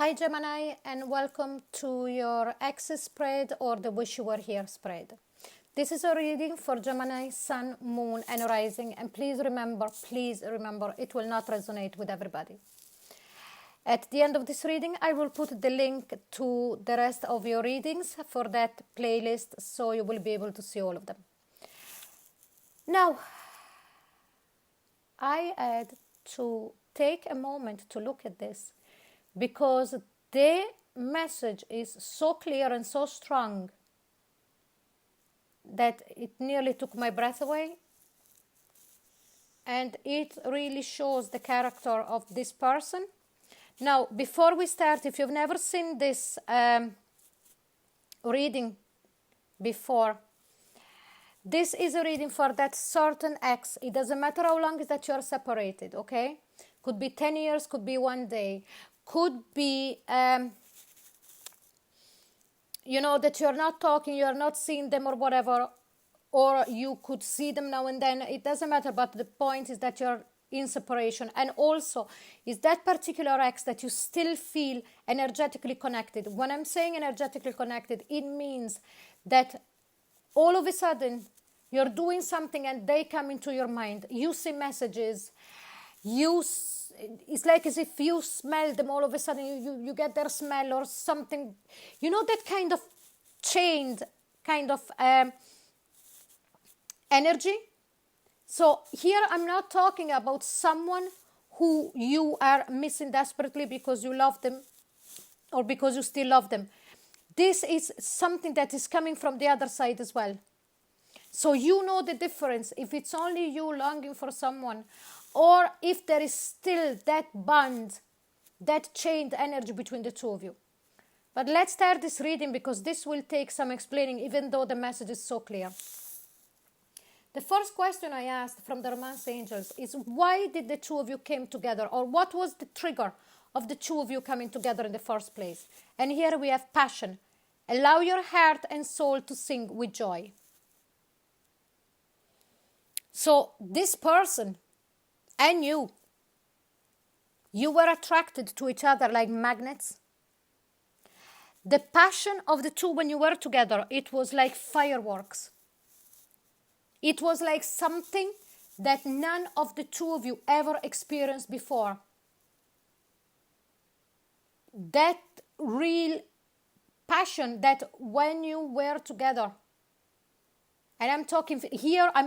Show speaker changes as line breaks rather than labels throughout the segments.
Hi Gemini, and welcome to your EXES spread or the Wish You Were Here spread. This is a reading for Gemini, Sun, Moon and Rising, and please remember, it will not resonate with everybody. At the end of this reading, I will put the link to the rest of your readings for that playlist, so you will be able to see all of them. Now, I had to take a moment to look at this because the message is so clear and so strong that it nearly took my breath away, and it really shows the character of this person. Now, before we start, if you've never seen this reading before, this is a reading for that certain ex. It doesn't matter how long is that you're separated, okay? Could be 10 years, could be one day, could be, that you're not talking, you're not seeing them or whatever, or you could see them now and then. It doesn't matter, but the point is that you're in separation. And also, is that particular ex that you still feel energetically connected. When I'm saying energetically connected, it means that all of a sudden you're doing something and they come into your mind. You see messages, it's like as if you smell them all of a sudden. You get their smell or something, that kind of chained kind of energy. So here I'm not talking about someone who you are missing desperately because you love them or because you still love them. This is something that is coming from the other side as well. So you know the difference if it's only you longing for someone, or if there is still that bond, that chained energy between the two of you. But let's start this reading because this will take some explaining, even though the message is so clear. The first question I asked from the Romance Angels is, why did the two of you came together? Or what was the trigger of the two of you coming together in the first place? And here we have passion. Allow your heart and soul to sing with joy. So this person and you were attracted to each other like magnets. The passion of the two when you were together, it was like fireworks. It was like something that none of the two of you ever experienced before. That real passion that when you were together, and I'm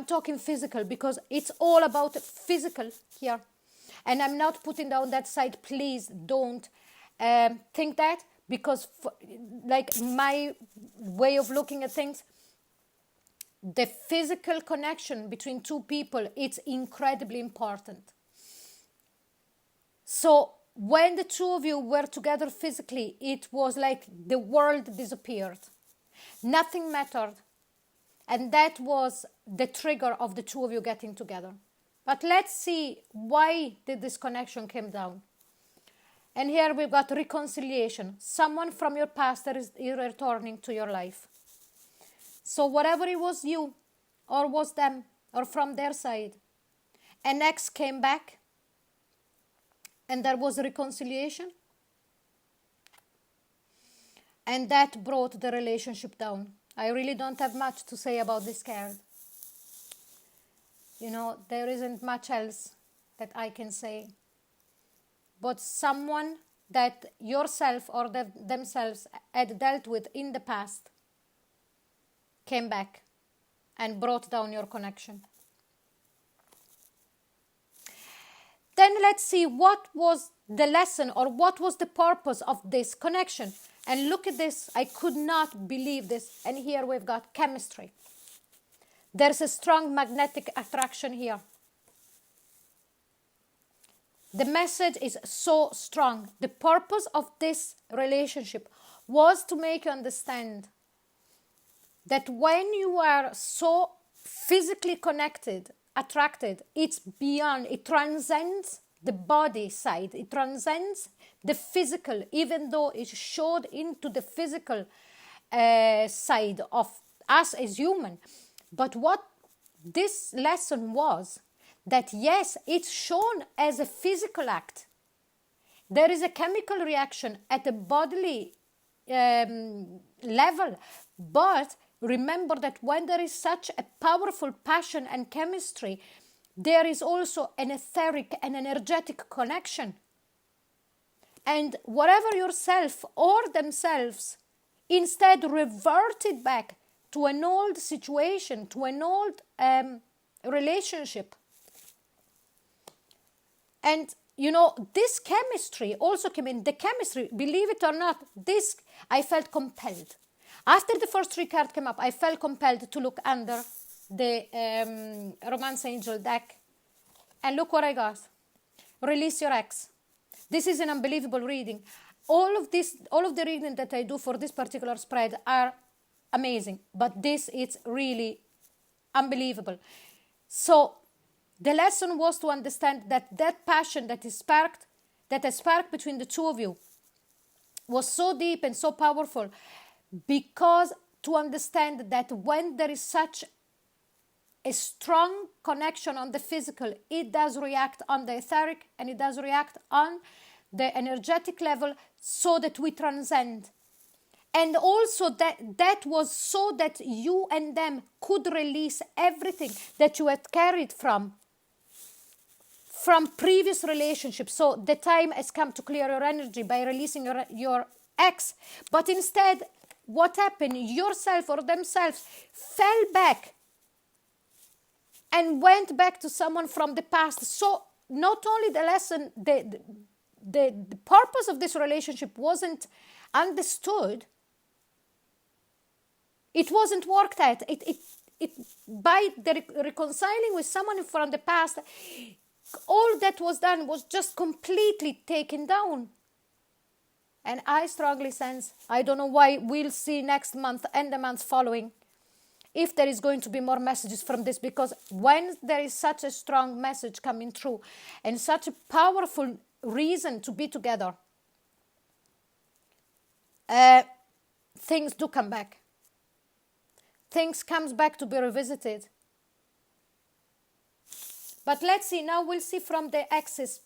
talking physical because it's all about physical here. And I'm not putting down that side. Please don't think that, because like my way of looking at things, the physical connection between two people, it's incredibly important. So when the two of you were together physically, it was like the world disappeared. Nothing mattered. And that was the trigger of the two of you getting together. But let's see, why did this connection come down? And here we've got reconciliation. Someone from your past that is returning to your life. So whatever it was you, or was them, or from their side, an ex came back, and there was reconciliation. And that brought the relationship down. I really don't have much to say about this card. There isn't much else that I can say. But someone that yourself or themselves had dealt with in the past came back and brought down your connection. Then let's see what was the lesson or what was the purpose of this connection. And look at this. I could not believe this. And here we've got chemistry. There's a strong magnetic attraction here. The message is so strong. The purpose of this relationship was to make you understand that when you are so physically connected, attracted, it's beyond, it transcends the body side. It transcends the physical, even though it showed into the physical side of us as human. But what this lesson was, that yes, it's shown as a physical act. There is a chemical reaction at a bodily level. But remember that when there is such a powerful passion and chemistry, there is also an etheric and energetic connection. And whatever yourself or themselves instead reverted back to an old situation, to an old relationship. And this chemistry also came in. The chemistry, believe it or not, this I felt compelled. After the first 3 cards came up, I felt compelled to look under the Romance Angel deck. And look what I got. Release your ex. This is an unbelievable reading. All of the reading that I do for this particular spread are amazing. But this is really unbelievable. So the lesson was to understand that passion that has sparked between the two of you was so deep and so powerful, because to understand that when there is such a strong connection on the physical, it does react on the etheric and it does react on the energetic level, so that we transcend. And also that was so that you and them could release everything that you had carried from previous relationships. So the time has come to clear your energy by releasing your ex. But instead, what happened? Yourself or themselves fell back and went back to someone from the past. So not only the lesson, the purpose of this relationship wasn't understood, it wasn't worked at. By the reconciling with someone from the past, all that was done was just completely taken down. And I strongly sense, I don't know why, we'll see next month and the months following, if there is going to be more messages from this, because when there is such a strong message coming through and such a powerful reason to be together, things do come back. Things comes back to be revisited. But let's see, now we'll see from the exes,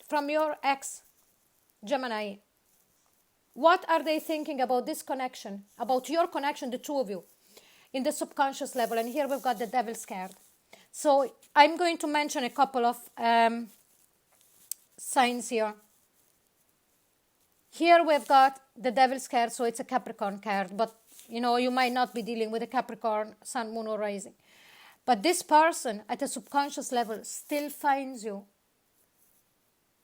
from your ex, Gemini. What are they thinking about this connection, about your connection, the two of you, in the subconscious level? And here we've got the Devil's card. So I'm going to mention a couple of signs here. Here we've got the Devil's card, so it's a Capricorn card, but you might not be dealing with a Capricorn, Sun, Moon, or Rising. But this person at a subconscious level still finds you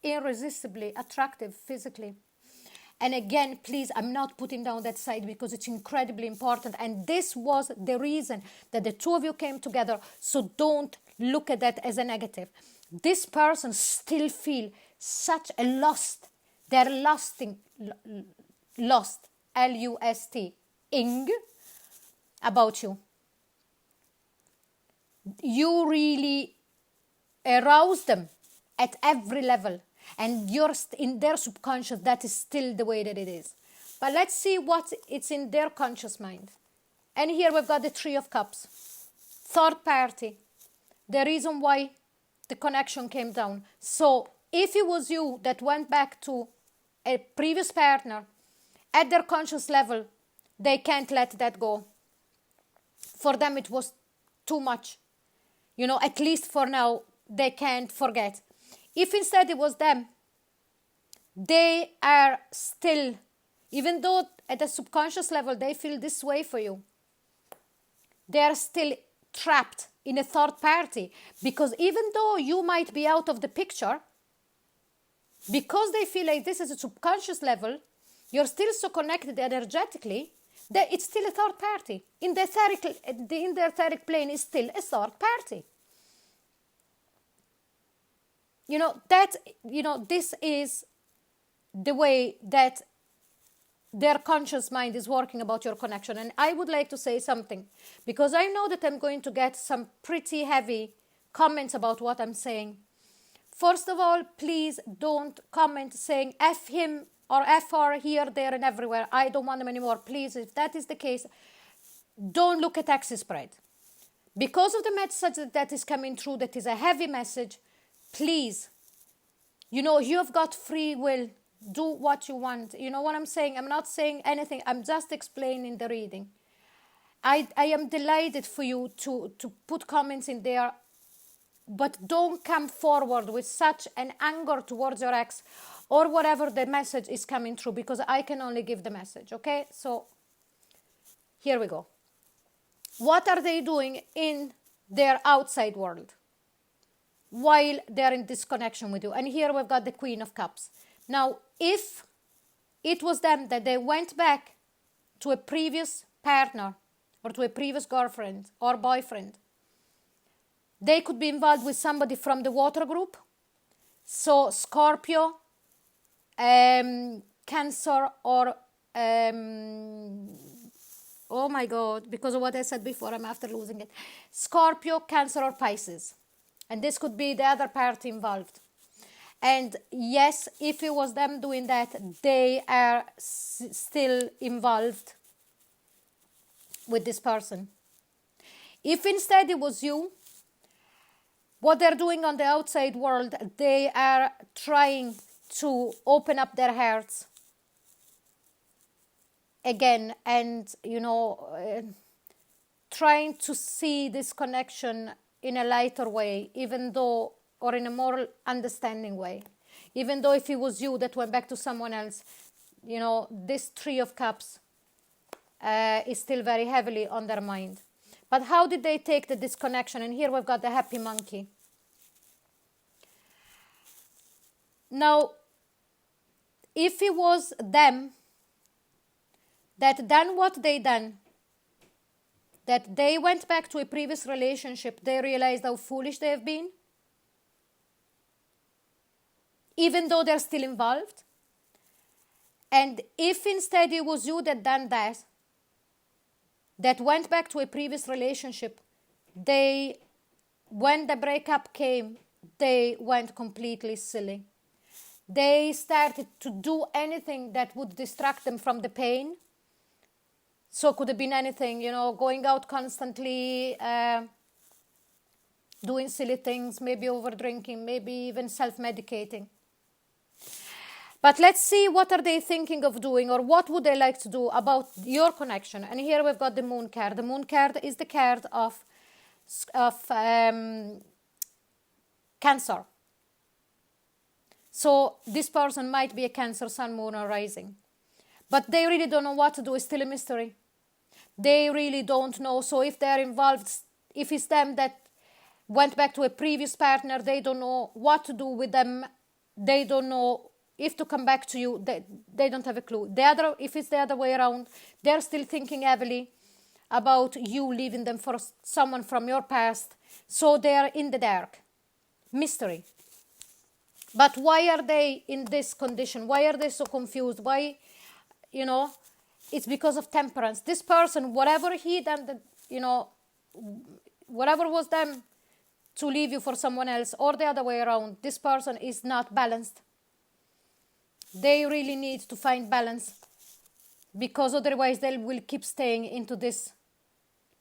irresistibly attractive physically. And again, please, I'm not putting down that side because it's incredibly important. And this was the reason that the two of you came together. So don't look at that as a negative. This person still feel such a lust. They're lusting, lust, L-U-S-T, ing, about you. You really arouse them at every level. And you're in their subconscious, that is still the way that it is. But let's see what it's in their conscious mind. And here we've got the Three of Cups. Third party. The reason why the connection came down. So if it was you that went back to a previous partner, at their conscious level, they can't let that go. For them it was too much. At least for now, they can't forget. If instead it was them, they are still, even though at a subconscious level they feel this way for you, they are still trapped in a third party. Because even though you might be out of the picture, because they feel like this is a subconscious level, you're still so connected energetically, that it's still a third party. In the etheric plane is still a third party. This is the way that their conscious mind is working about your connection. And I would like to say something, because I know that I'm going to get some pretty heavy comments about what I'm saying. First of all, please don't comment saying F him or F her here, there, and everywhere. I don't want them anymore. Please, if that is the case, don't look at Axis spread. Because of the message that is coming through, that is a heavy message, please You know, you've got free will. Do what you want. You know what I'm saying? I'm not saying anything. I'm just explaining the reading. I am delighted for you to put comments in there, but don't come forward with such an anger towards your ex or whatever the message is coming through, because I can only give the message, okay? So here we go. What are they doing in their outside world while they're in disconnection with you? And here we've got the Queen of Cups. Now, if it was them that they went back to a previous partner or to a previous girlfriend or boyfriend, they could be involved with somebody from the water group. So Scorpio, Cancer, or oh my God, because of what I said before, I'm after losing it. Scorpio, Cancer, or Pisces. And this could be the other party involved. And yes, if it was them doing that, they are still involved with this person. If instead it was you, what they're doing on the outside world, they are trying to open up their hearts again, and you know, trying to see this connection in a lighter way, even though, or in a more understanding way, even though if it was you that went back to someone else, you know, this Three of Cups is still very heavily on their mind. But how did they take the disconnection? And here we've got the happy monkey. Now, if it was them that done what they done, that they went back to a previous relationship, they realized how foolish they have been, even though they're still involved. And if instead it was you that done that, that went back to a previous relationship, they, when the breakup came, they went completely silly. They started to do anything that would distract them from the pain. So could have been anything, you know, going out constantly, doing silly things, maybe over drinking, maybe even self-medicating. But let's see what are they thinking of doing, or what would they like to do about your connection. And here we've got the Moon card. The Moon card is the card of Cancer. So this person might be a Cancer, Sun, Moon, or Rising. But they really don't know what to do. It's still a mystery. They really don't know. So if they're involved, if it's them that went back to a previous partner, they don't know what to do with them. They don't know if to come back to you. They don't have a clue. If it's the other way around, they're still thinking heavily about you leaving them for someone from your past. So they're in the dark. Mystery. But why are they in this condition? Why are they so confused? Why, you know, it's because of Temperance. This person, whatever he done, you know, whatever was them to leave you for someone else, or the other way around, this person is not balanced. They really need to find balance, because otherwise they will keep staying into this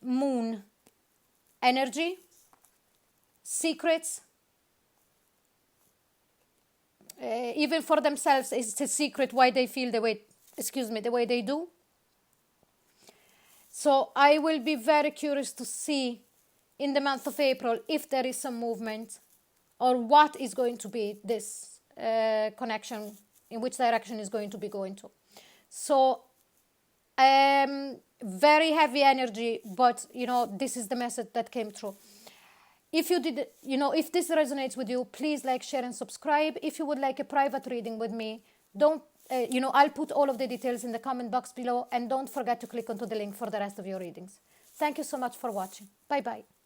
Moon energy, secrets. Even for themselves, it's a secret why they feel the way, the way they do. So I will be very curious to see in the month of April if there is some movement, or what is going to be this connection, in which direction is going to be going to. So very heavy energy, but you know, this is the message that came through. If you did, you know, if this resonates with you, please like, share, and subscribe. If you would like a private reading with me, don't, you know, I'll put all of the details in the comment box below, and don't forget to click onto the link for the rest of your readings. Thank you so much for watching. Bye bye.